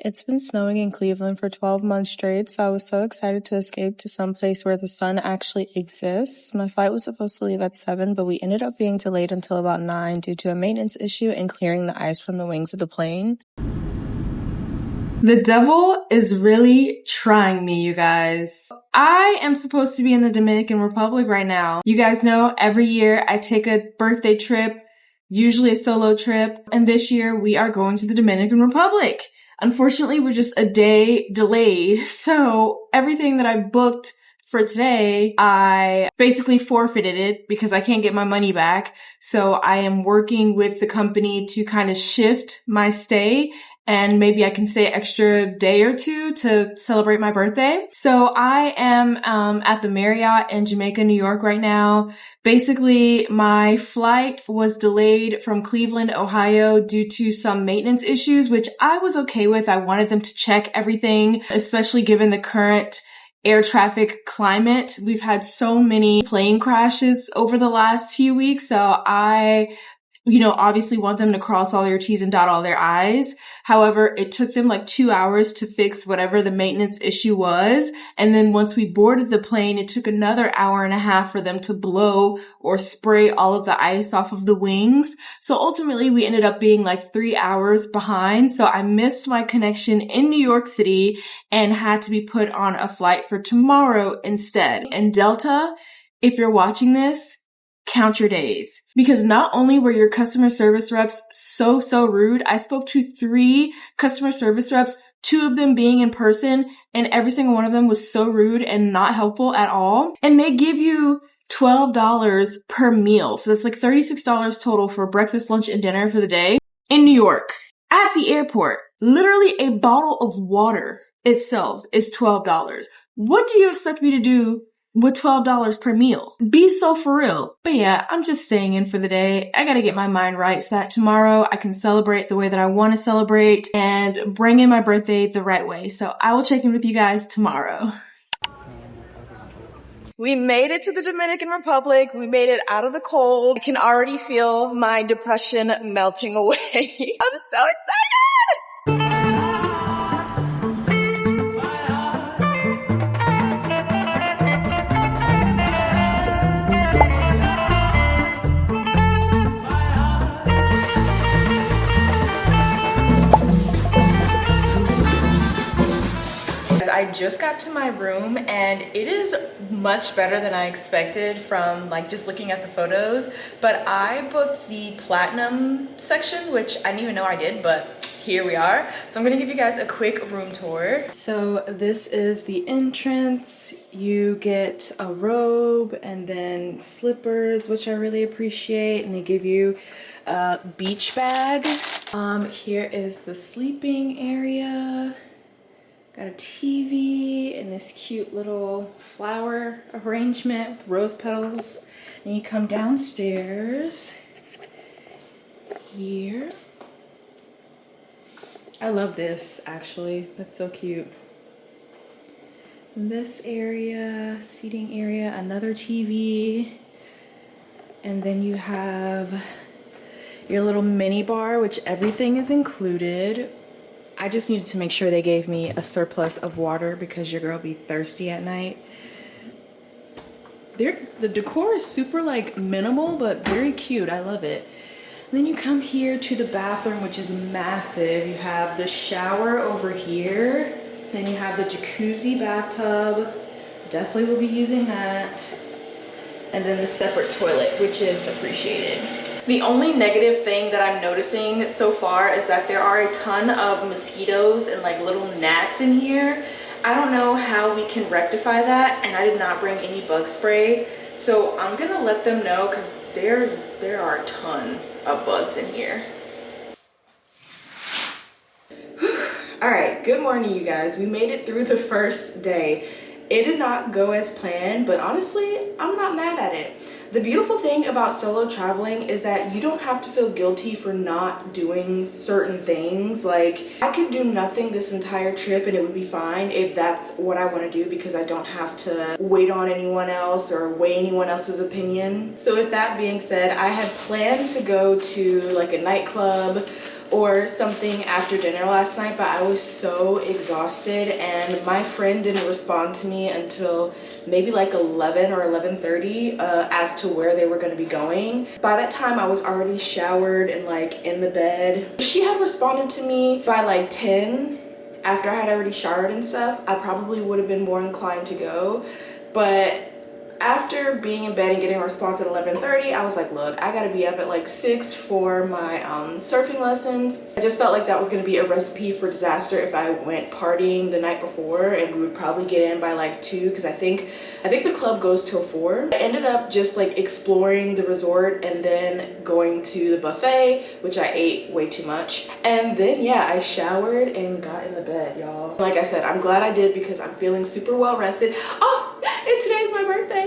It's been snowing in Cleveland for 12 months straight, so I was so excited to escape to some place where the sun actually exists. My flight was supposed to leave at 7, but we ended up being delayed until about 9 due to a maintenance issue and clearing the ice from the wings of the plane. The devil is really trying me, you guys. I am supposed to be in the Dominican Republic right now. You guys know every year I take a birthday trip, usually a solo trip, and this year we are going to the Dominican Republic. Unfortunately, we're just a day delayed, so everything that I booked for today, I basically forfeited it because I can't get my money back. So I am working with the company to kind of shift my stay, and maybe I can stay extra day or two to celebrate my birthday. So I am at the Marriott in Jamaica, New York right now. Basically, my flight was delayed from Cleveland, Ohio due to some maintenance issues, which I was okay with. I wanted them to check everything, especially given the current air traffic climate. We've had so many plane crashes over the last few weeks, so I obviously want them to cross all their T's and dot all their I's. However, it took them like 2 hours to fix whatever the maintenance issue was. And then once we boarded the plane, it took another hour and a half for them to blow or spray all of the ice off of the wings. So ultimately, we ended up being like 3 hours behind. So I missed my connection in New York City and had to be put on a flight for tomorrow instead. And Delta, if you're watching this, count your days. Because not only were your customer service reps so rude, I spoke to 3 customer service reps, 2 of them being in person, and every single one of them was so rude and not helpful at all. And they give you $12 per meal. So that's like $36 total for breakfast, lunch, and dinner for the day in New York. At the airport, literally a bottle of water itself is $12. What do you expect me to do with $12 per meal? Be so for real. But yeah, I'm just staying in for the day. I gotta get my mind right so that tomorrow I can celebrate the way that I want to celebrate and bring in my birthday the right way. So I will check in with you guys tomorrow. We made it to the Dominican Republic. We made it out of the cold. I can already feel my depression melting away. I'm so excited! I just got to my room and it is much better than I expected from like just looking at the photos, but I booked the platinum section, which I didn't even know I did, but here we are. So I'm gonna give you guys a quick room tour. So this is the entrance. You get a robe and then slippers, which I really appreciate, and they give you a beach bag. Here is the sleeping area. Got a TV and this cute little flower arrangement with rose petals. Then you come downstairs here. I love this actually, that's so cute. This area, seating area, another TV. And then you have your little mini bar, which everything is included. I just needed to make sure they gave me a surplus of water because your girl be thirsty at night. The decor is super like minimal, but very cute. I love it. And then you come here to the bathroom, which is massive. You have the shower over here. Then you have the jacuzzi bathtub. Definitely will be using that. And then the separate toilet, which is appreciated. The only negative thing that I'm noticing so far is that there are a ton of mosquitoes and like little gnats in here. I don't know how we can rectify that, and I did not bring any bug spray. So I'm gonna let them know because there are a ton of bugs in here. All right, good morning, you guys. We made it through the first day. It did not go as planned, but honestly, I'm not mad at it. The beautiful thing about solo traveling is that you don't have to feel guilty for not doing certain things. Like, I could do nothing this entire trip and it would be fine if that's what I want to do because I don't have to wait on anyone else or weigh anyone else's opinion. So with that being said, I had planned to go to like a nightclub or something after dinner last night, but I was so exhausted and my friend didn't respond to me until maybe like 11 or 11:30 as to where they were going to be going. By that time I was already showered and like in the bed. If she had responded to me by like 10 after I had already showered and stuff, I probably would have been more inclined to go. But after being in bed and getting a response at 11:30, I was like, look, I gotta be up at like 6 for my surfing lessons. I just felt like that was gonna be a recipe for disaster if I went partying the night before, and we would probably get in by like 2 because I think the club goes till 4. I ended up just like exploring the resort and then going to the buffet, which I ate way too much. And then yeah, I showered and got in the bed, y'all. Like I said, I'm glad I did because I'm feeling super well rested. Oh, and today's my birthday.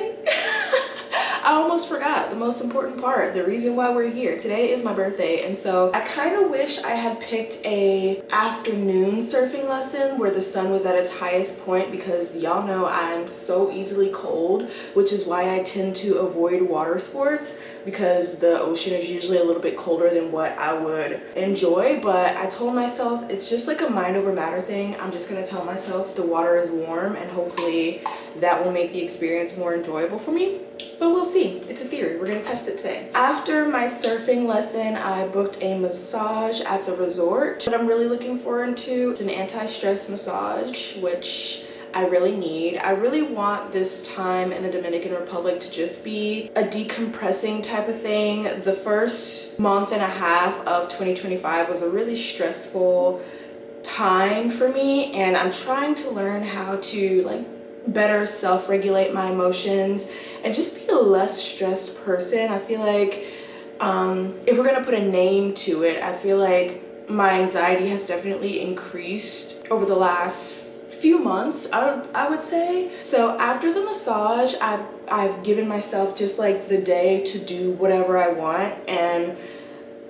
I almost forgot the most important part, the reason why we're here. Today is my birthday, and so I kind of wish I had picked a afternoon surfing lesson where the sun was at its highest point, because y'all know I'm so easily cold, which is why I tend to avoid water sports, because the ocean is usually a little bit colder than what I would enjoy. But I told myself it's just like a mind over matter thing. I'm just gonna tell myself the water is warm, and hopefully that will make the experience more enjoyable for me. But we'll see. It's a theory. We're gonna test it today. After my surfing lesson, I booked a massage at the resort. What I'm really looking forward to is an anti-stress massage, which I really need. I really want this time in the Dominican Republic to just be a decompressing type of thing. The first month and a half of 2025 was a really stressful time for me, and I'm trying to learn how to like better self-regulate my emotions and just be a less stressed person. I feel like if we're gonna put a name to it, I feel like my anxiety has definitely increased over the last few months, I would say. So after the massage, I've given myself just like the day to do whatever I want, and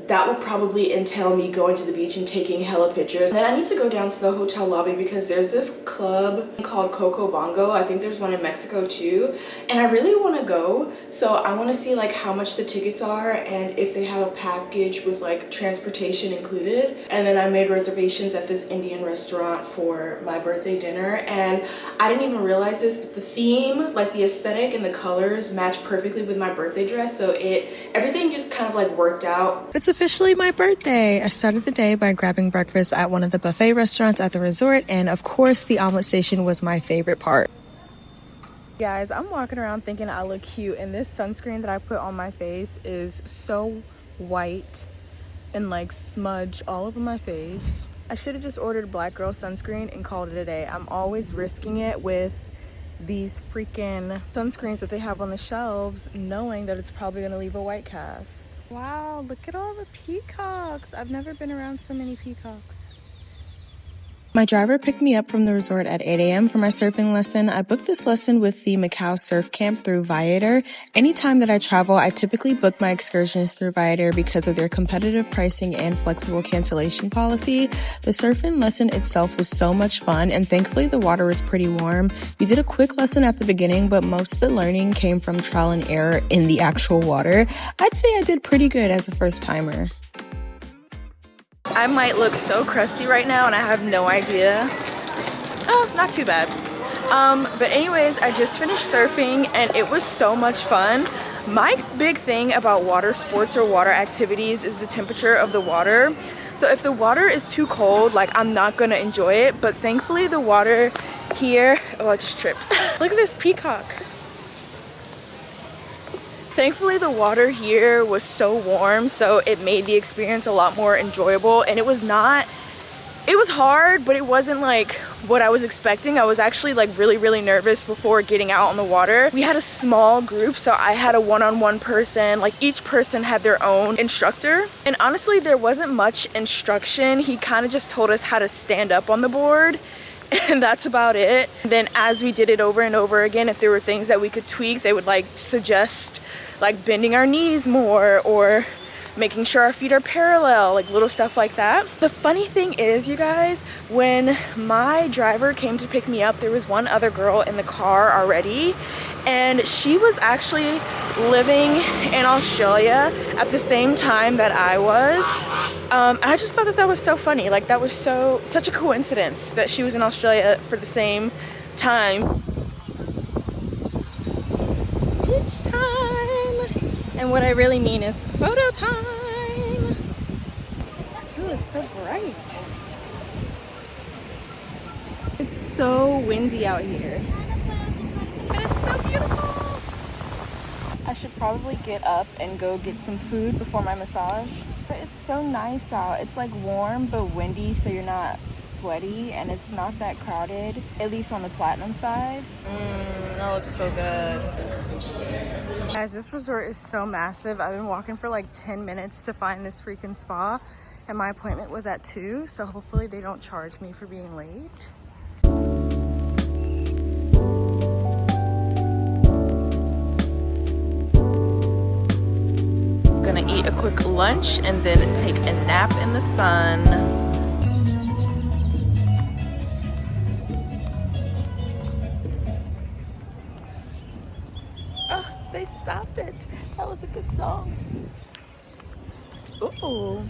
that will probably entail me going to the beach and taking hella pictures. And then I need to go down to the hotel lobby because there's this club called Coco Bongo. I think there's one in Mexico too. And I really want to go. So I want to see like how much the tickets are and if they have a package with like transportation included. And then I made reservations at this Indian restaurant for my birthday dinner. And I didn't even realize this, but the theme, like the aesthetic and the colors match perfectly with my birthday dress. So everything just kind of like worked out. It's officially my birthday. I started the day by grabbing breakfast at one of the buffet restaurants at the resort, and of course the omelet station was my favorite part. Guys, I'm walking around thinking I look cute, and this sunscreen that I put on my face is so white and like smudged all over my face. I should have just ordered black girl sunscreen and called it a day. I'm always risking it with these freaking sunscreens that they have on the shelves, knowing that it's probably gonna leave a white cast. Wow, look at all the peacocks. I've never been around so many peacocks. My driver picked me up from the resort at 8 a.m. for my surfing lesson. I booked this lesson with the Macau Surf Camp through Viator. Anytime that I travel, I typically book my excursions through Viator because of their competitive pricing and flexible cancellation policy. The surfing lesson itself was so much fun, and thankfully the water was pretty warm. We did a quick lesson at the beginning, but most of the learning came from trial and error in the actual water. I'd say I did pretty good as a first timer. I might look so crusty right now and I have no idea. Oh, not too bad. But anyways, I just finished surfing and it was so much fun. My big thing about water sports or water activities is the temperature of the water. So if the water is too cold, like I'm not gonna enjoy it, but thankfully the water here, oh, I just tripped. Look at this peacock. Thankfully the water here was so warm, so it made the experience a lot more enjoyable, and it was hard, but it wasn't like what I was expecting. I was actually like really nervous before getting out on the water. We had a small group, so I had a one-on-one person, like each person had their own instructor, and honestly there wasn't much instruction. He kind of just told us how to stand up on the board, and that's about it. And then as we did it over and over again, if there were things that we could tweak, they would like suggest like bending our knees more or making sure our feet are parallel, like little stuff like that. The funny thing is, you guys, when my driver came to pick me up, there was one other girl in the car already, and she was actually living in Australia at the same time that I was. I just thought that that was so funny. Like, that was such a coincidence that she was in Australia for the same time. Beach time! And what I really mean is photo time! Ooh, it's so bright. It's so windy out here. But it's so beautiful! I should probably get up and go get some food before my massage. But it's so nice out. It's like warm but windy, so you're not sweaty, and it's not that crowded, at least on the Platinum side. That looks so good. Guys, this resort is so massive. I've been walking for like 10 minutes to find this freaking spa, and my appointment was at 2, so hopefully they don't charge me for being late. Gonna eat a quick lunch and then take a nap in the sun. Oh, they stopped it. That was a good song. Ooh.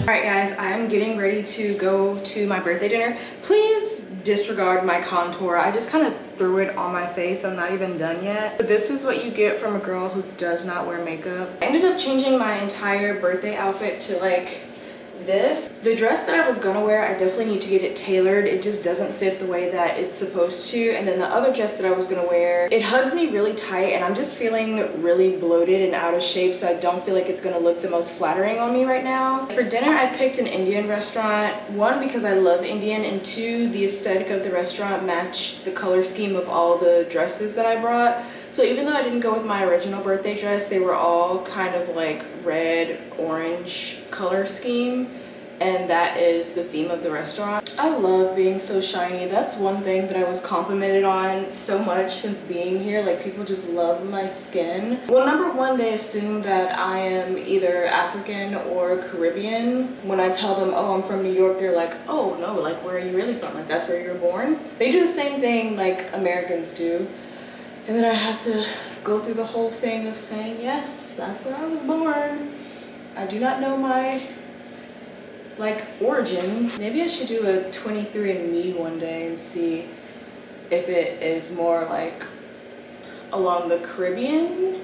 Alright guys, I'm getting ready to go to my birthday dinner. Please disregard my contour. I just kind of threw it on my face. I'm not even done yet. But this is what you get from a girl who does not wear makeup. I ended up changing my entire birthday outfit to like this. The dress that I was gonna wear, I definitely need to get it tailored. It just doesn't fit the way that it's supposed to. And then the other dress that I was gonna wear, it hugs me really tight, and I'm just feeling really bloated and out of shape, so I don't feel like it's gonna look the most flattering on me right now. For dinner, I picked an Indian restaurant. One, because I love Indian, and two, the aesthetic of the restaurant matched the color scheme of all the dresses that I brought. So even though I didn't go with my original birthday dress, they were all kind of like red, orange color scheme, and that is the theme of the restaurant. I love being so shiny. That's one thing that I was complimented on so much since being here. Like, people just love my skin. Well, number one, they assume that I am either African or Caribbean. When I tell them, oh, I'm from New York, they're like, oh no, like, where are you really from? Like, that's where you were born? They do the same thing like Americans do. And then I have to go through the whole thing of saying, yes, that's where I was born. I do not know my, like, origin. Maybe I should do a 23andMe one day and see if it is more like along the Caribbean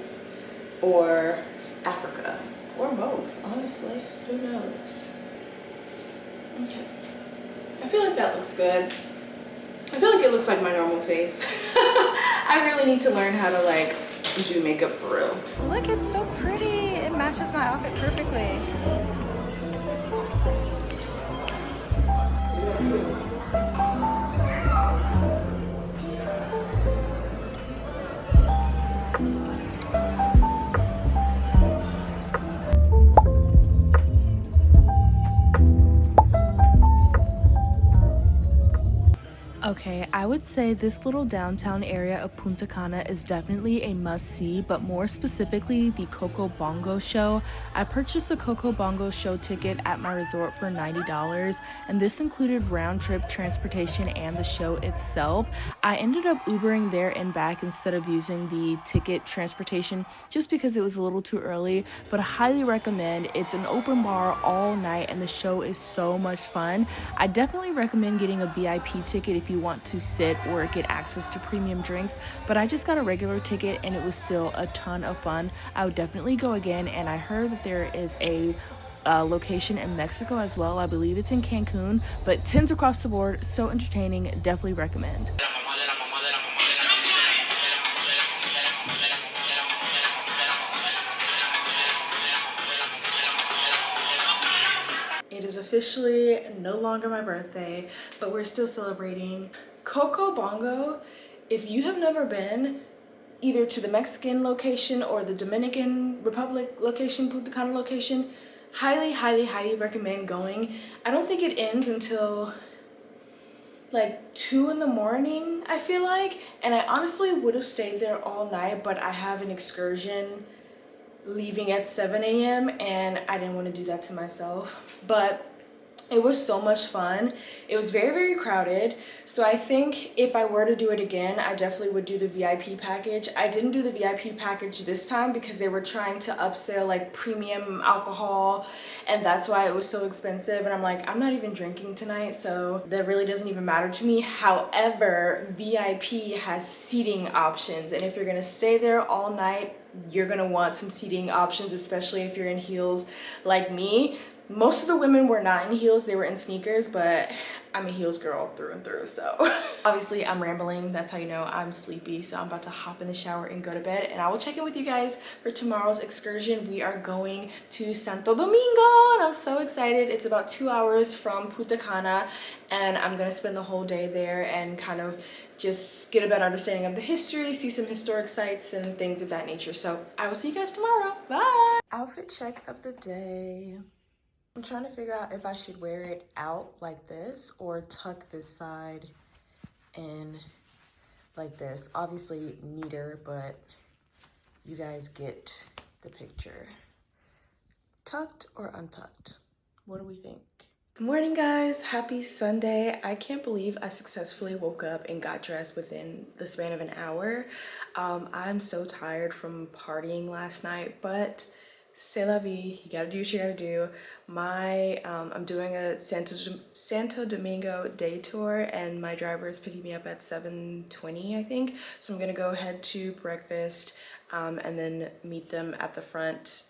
or Africa, or both, honestly. Who knows? Okay. I feel like that looks good. I feel like it looks like my normal face. I really need to learn how to like do makeup for real. Look, it's so pretty. It matches my outfit perfectly. Okay, I would say this little downtown area of Punta Cana is definitely a must-see, but more specifically the Coco Bongo show. I purchased a Coco Bongo show ticket at my resort for $90, and this included round-trip transportation and the show itself. I ended up Ubering there and back instead of using the ticket transportation just because it was a little too early, but I highly recommend. It's an open bar all night, and the show is so much fun. I definitely recommend getting a VIP ticket if you want to sit or get access to premium drinks, but I just got a regular ticket and it was still a ton of fun. I would definitely go again, and I heard that there is a location in Mexico as well. I believe it's in Cancun, but 10s across the board, so entertaining, definitely recommend. It is officially no longer my birthday, but we're still celebrating. Coco Bongo, if you have never been either to the Mexican location or the Dominican Republic location, Punta Cana location, highly, highly, highly recommend going. I don't think it ends until like 2 in the morning, I feel like, and I honestly would have stayed there all night, but I have an excursion leaving at 7 a.m. and I didn't want to do that to myself, but it was so much fun. It was very, very crowded. So I think if I were to do it again, I definitely would do the VIP package. I didn't do the VIP package this time because they were trying to upsell like premium alcohol, and that's why it was so expensive. And I'm like, I'm not even drinking tonight, so that really doesn't even matter to me. However, VIP has seating options, and if you're gonna stay there all night, you're gonna want some seating options, especially if you're in heels like me. Most of the women were not in heels, they were in sneakers, but I'm a heels girl through and through, so. Obviously, I'm rambling, that's how you know I'm sleepy, so I'm about to hop in the shower and go to bed, and I will check in with you guys for tomorrow's excursion. We are going to Santo Domingo, and I'm so excited. It's about 2 hours from Punta Cana, and I'm gonna spend the whole day there and kind of just get a better understanding of the history, see some historic sites and things of that nature. So I will see you guys tomorrow. Bye! Outfit check of the day. I'm trying to figure out if I should wear it out like this or tuck this side in like this. Obviously neater, but you guys get the picture. Tucked or untucked? What do we think? Good morning, guys. Happy Sunday. I can't believe I successfully woke up and got dressed within the span of an hour. I'm so tired from partying last night, but c'est la vie. You gotta do what you gotta do. I'm doing a Santo Domingo day tour, and my driver is picking me up at 7:20, I think. So I'm gonna go head to breakfast and then meet them at the front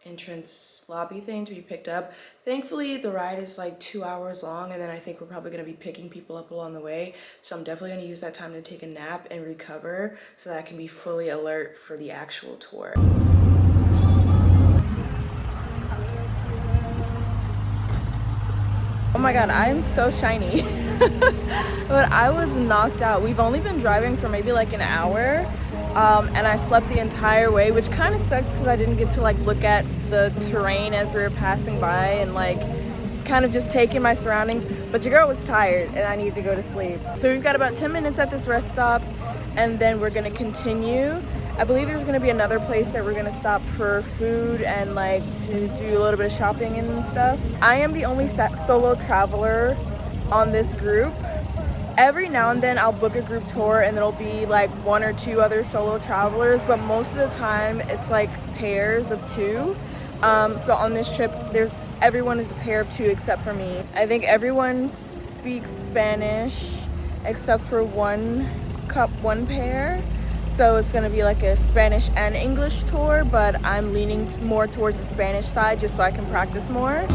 entrance lobby thing to be picked up. Thankfully, the ride is like 2 hours long, and then I think we're probably gonna be picking people up along the way. So I'm definitely gonna use that time to take a nap and recover so that I can be fully alert for the actual tour. Oh my god, I am so shiny. But I was knocked out. We've only been driving for maybe like an hour, and I slept the entire way, which kind of sucks because I didn't get to like look at the terrain as we were passing by and like kind of just taking my surroundings. But your girl was tired and I needed to go to sleep. So we've got about 10 minutes at this rest stop, and then we're gonna continue. I believe there's gonna be another place that we're gonna stop for food and like to do a little bit of shopping and stuff. I am the only solo traveler on this group. Every now and then I'll book a group tour and there'll be like 1 or 2 other solo travelers, but most of the time it's like pairs of 2. So on this trip, everyone is a pair of 2 except for me. I think everyone speaks Spanish except for one pair. So it's gonna be like a Spanish and English tour, but I'm leaning more towards the Spanish side just so I can practice more.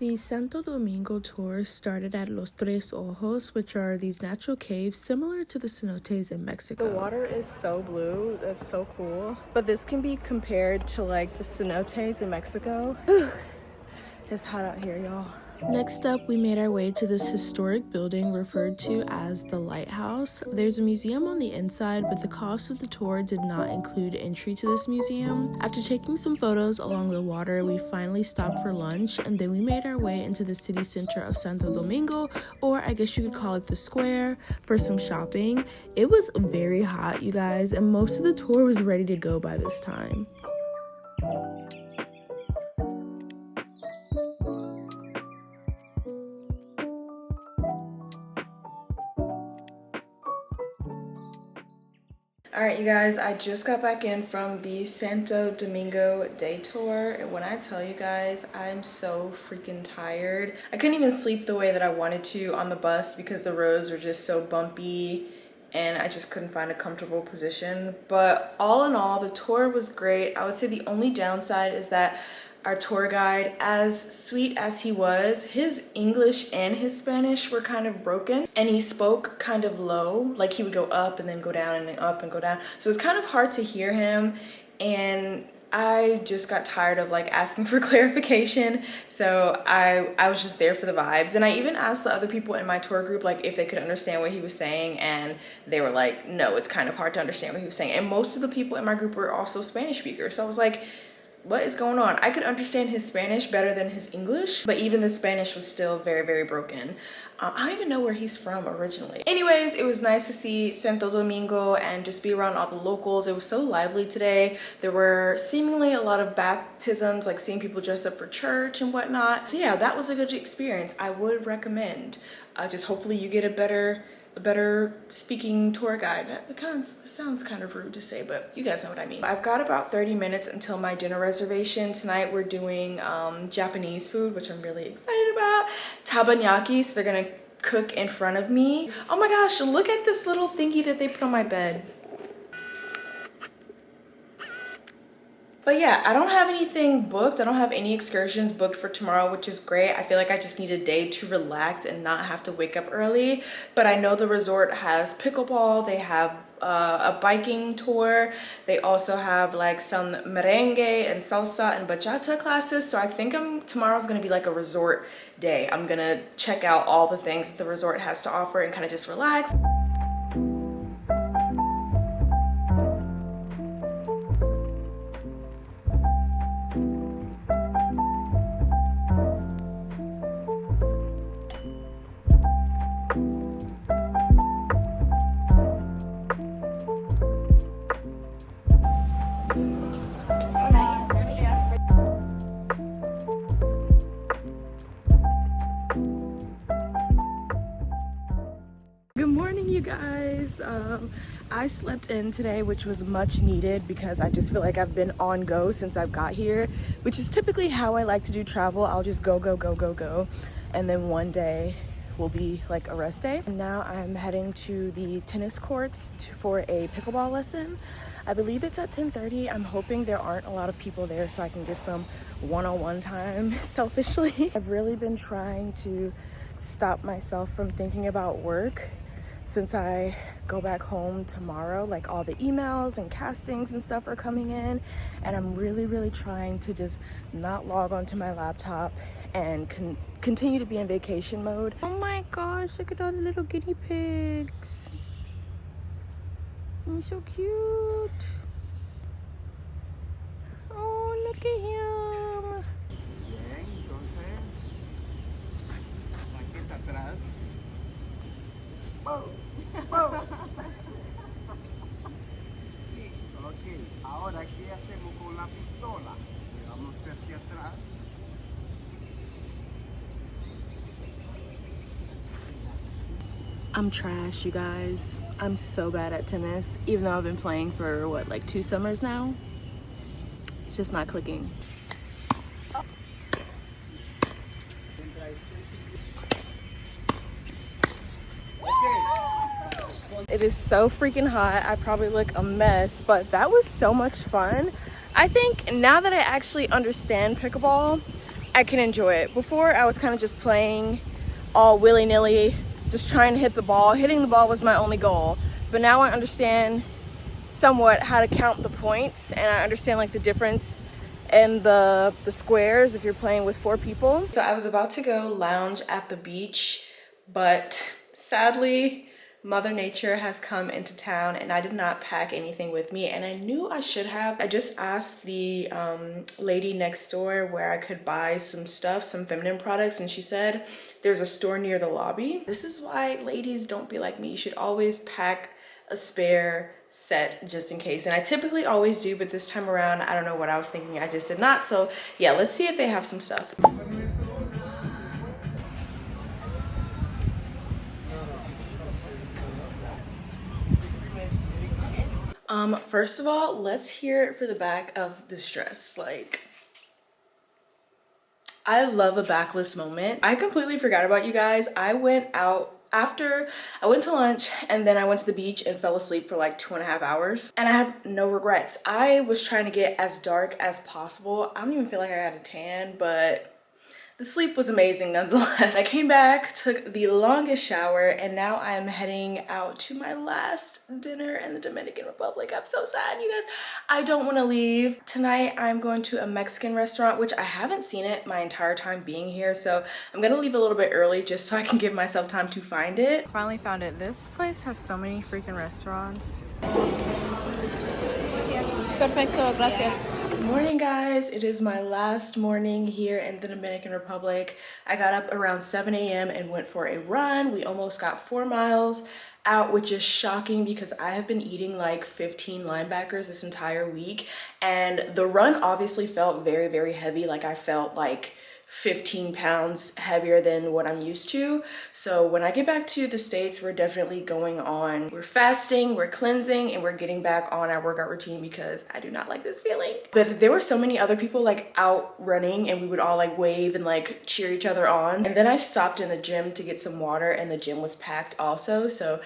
The Santo Domingo tour started at Los Tres Ojos, which are these natural caves similar to the cenotes in Mexico. The water is so blue, that's so cool. But this can be compared to like the cenotes in Mexico. It's hot out here, y'all. Next up, we made our way to this historic building referred to as the Lighthouse. There's a museum on the inside, but the cost of the tour did not include entry to this museum. After taking some photos along the water, we finally stopped for lunch, and then we made our way into the city center of Santo Domingo, or I guess you could call it the square, for some shopping. It was very hot, you guys, and most of the tour was ready to go by this time. Alright, you guys, I just got back in from the Santo Domingo day tour, and when I tell you guys, I'm so freaking tired. I couldn't even sleep the way that I wanted to on the bus because the roads were just so bumpy and I just couldn't find a comfortable position. But all in all, the tour was great. I would say the only downside is that our tour guide, as sweet as he was, his English and his Spanish were kind of broken, and he spoke kind of low, like he would go up and then go down and then up and go down. So it's kind of hard to hear him, and I just got tired of like asking for clarification. So I was just there for the vibes, and I even asked the other people in my tour group like if they could understand what he was saying, and they were like, no, it's kind of hard to understand what he was saying. And most of the people in my group were also Spanish speakers, so I was like, what is going on? I could understand his Spanish better than his English, but even the Spanish was still very, very broken. I don't even know where he's from originally. Anyways, it was nice to see Santo Domingo and just be around all the locals. It was so lively today. There were seemingly a lot of baptisms, like seeing people dress up for church and whatnot. So yeah, that was a good experience. I would recommend. Just hopefully you get a better speaking tour guide. That sounds kind of rude to say, but you guys know what I mean. I've got about 30 minutes until my dinner reservation. Tonight we're doing Japanese food, which I'm really excited about. Teppanyaki, so they're gonna cook in front of me. Oh my gosh, look at this little thingy that they put on my bed. But yeah, I don't have anything booked. I don't have any excursions booked for tomorrow, which is great. I feel like I just need a day to relax and not have to wake up early. But I know the resort has pickleball. They have a biking tour. They also have like some merengue and salsa and bachata classes. So I think tomorrow's gonna be like a resort day. I'm gonna check out all the things that the resort has to offer and kind of just relax. Good morning, you guys. I slept in today, which was much needed because I just feel like I've been on go since I've got here, which is typically how I like to do travel. I'll just go, and then one day will be like a rest day. And now I'm heading to the tennis courts for a pickleball lesson. I believe it's at 10:30. I'm hoping there aren't a lot of people there so I can get some one-on-one time selfishly. I've really been trying to stop myself from thinking about work since I go back home tomorrow. Like all the emails and castings and stuff are coming in, and I'm really trying to just not log onto my laptop and continue to be in vacation mode. Oh my gosh, look at all the little guinea pigs. He's so cute. Oh, look at him. Bien, entonces, maqueta atrás. ¡Wow! ¡Wow! Ok, ahora, ¿qué hacemos con la pistola? Vamos hacia atrás. I'm trash, you guys. I'm so bad at tennis, even though I've been playing for what, like 2 summers now? It's just not clicking. It is so freaking hot. I probably look a mess, but that was so much fun. I think now that I actually understand pickleball, I can enjoy it. Before, I was kind of just playing all willy-nilly, just trying to hit the ball. Hitting the ball was my only goal. But now I understand somewhat how to count the points, and I understand like the difference in the squares if you're playing with 4 people. So I was about to go lounge at the beach, but sadly, Mother Nature has come into town and I did not pack anything with me, and I knew I should have. I just asked the lady next door where I could buy some stuff, some feminine products, and she said there's a store near the lobby. This is why ladies don't be like me. You should always pack a spare set just in case, and I typically always do, but this time around I don't know what I was thinking, I just did not. So yeah, let's see if they have some stuff. First of all, let's hear it for the back of this dress. Like, I love a backless moment. I completely forgot about you guys. I went out after I went to lunch, and then I went to the beach and fell asleep for like 2.5 hours, and I have no regrets. I was trying to get as dark as possible. I don't even feel like I got a tan, but the sleep was amazing nonetheless. I came back, took the longest shower, and now I'm heading out to my last dinner in the Dominican Republic. I'm so sad, you guys. I don't want to leave. Tonight, I'm going to a Mexican restaurant, which I haven't seen it my entire time being here, so I'm gonna leave a little bit early just so I can give myself time to find it. Finally found it. This place has so many freaking restaurants. Perfecto, gracias. Good morning, guys. It is my last morning here in the Dominican Republic. I got up around 7 a.m. and went for a run. We almost got 4 miles out, which is shocking because I have been eating like 15 linebackers this entire week, and the run obviously felt very, very heavy. Like I felt like 15 pounds heavier than what I'm used to. So when I get back to the States, we're definitely going on. We're fasting, we're cleansing, and we're getting back on our workout routine because I do not like this feeling. But there were so many other people like out running, and we would all like wave and like cheer each other on. And then I stopped in the gym to get some water, and the gym was packed also. So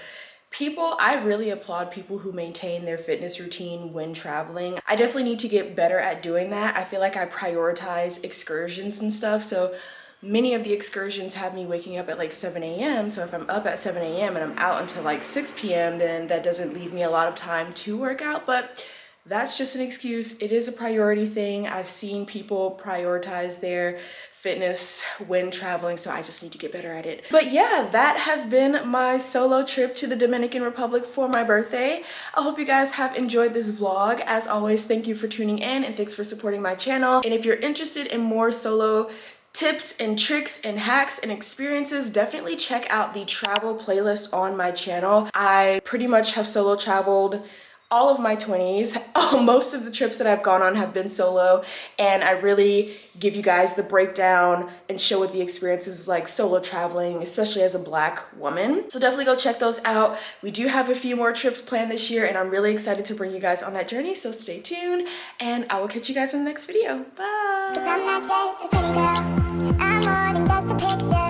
I really applaud people who maintain their fitness routine when traveling. I definitely need to get better at doing that. I feel like I prioritize excursions and stuff. So many of the excursions have me waking up at like 7 a.m. So if I'm up at 7 a.m. and I'm out until like 6 p.m., then that doesn't leave me a lot of time to work out. But that's just an excuse. It is a priority thing. I've seen people prioritize their fitness when traveling, so I just need to get better at it. But yeah, that has been my solo trip to the Dominican Republic for my birthday. I hope you guys have enjoyed this vlog. As always, thank you for tuning in and thanks for supporting my channel. And if you're interested in more solo tips and tricks and hacks and experiences, definitely check out the travel playlist on my channel. I pretty much have solo traveled all of my 20s. Most of the trips that I've gone on have been solo, and I really give you guys the breakdown and show what the experience is like solo traveling, especially as a Black woman. So definitely go check those out. We do have a few more trips planned this year, and I'm really excited to bring you guys on that journey, so stay tuned, and I will catch you guys in the next video. Bye! 'Cause I'm not just a pretty girl, I'm more than just a picture.